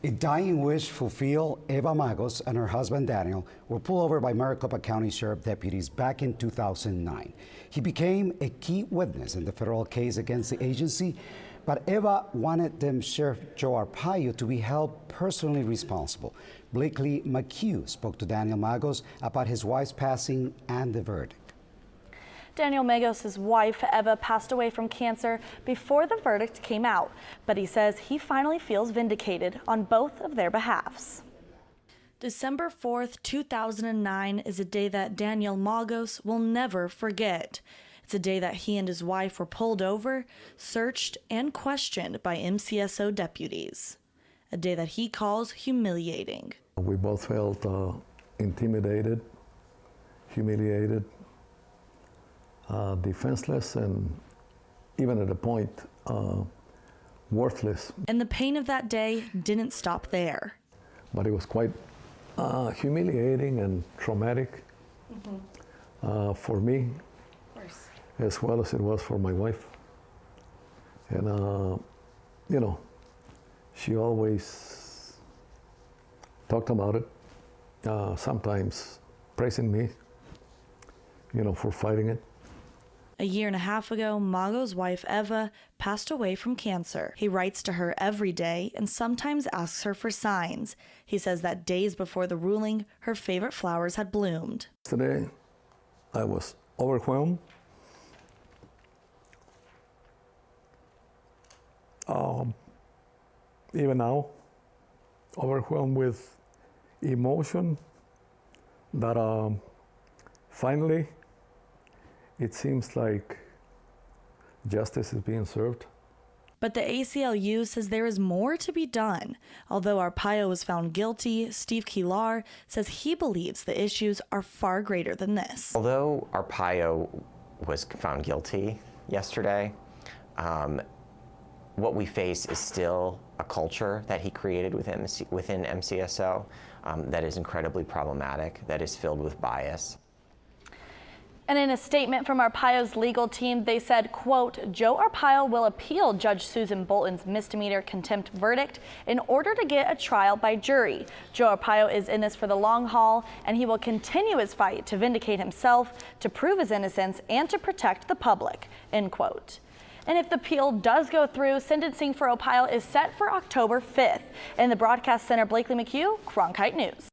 A dying wish fulfilled. Eva Magos and her husband Daniel were pulled over by Maricopa County Sheriff deputies back in 2009. He became a key witness in the federal case against the agency, but Eva wanted them Sheriff Joe Arpaio to be held personally responsible. Blakely McHugh spoke to Daniel Magos about his wife's passing and the verdict. Daniel Magos' wife, Eva, passed away from cancer before the verdict came out, but he says he finally feels vindicated on both of their behalves. December 4th, 2009 is a day that Daniel Magos will never forget. It's a day that he and his wife were pulled over, searched, and questioned by MCSO deputies. A day that he calls humiliating. We both felt intimidated, humiliated, defenseless, and even at a point, worthless. And the pain of that day didn't stop there. But it was quite humiliating and traumatic for me, as well as it was for my wife. And, you know, she always talked about it, sometimes praising me, you know, for fighting it. A year and a half ago, Magos' wife, Eva, passed away from cancer. He writes to her every day and sometimes asks her for signs. He says that days before the ruling, her favorite flowers had bloomed. Today, I was overwhelmed. Even now, overwhelmed with emotion that finally, it seems like justice is being served. But the ACLU says there is more to be done. Although Arpaio was found guilty, Steve Kilar says he believes the issues are far greater than this. Although Arpaio was found guilty yesterday, what we face is still a culture that he created within MCSO that is incredibly problematic, that is filled with bias. And in a statement from Arpaio's legal team, they said, quote, Joe Arpaio will appeal Judge Susan Bolton's misdemeanor contempt verdict in order to get a trial by jury. Joe Arpaio is in this for the long haul, and he will continue his fight to vindicate himself, to prove his innocence, and to protect the public, end quote. And if the appeal does go through, sentencing for Arpaio is set for October 5th. In the broadcast center, Blakely McHugh, Cronkite News.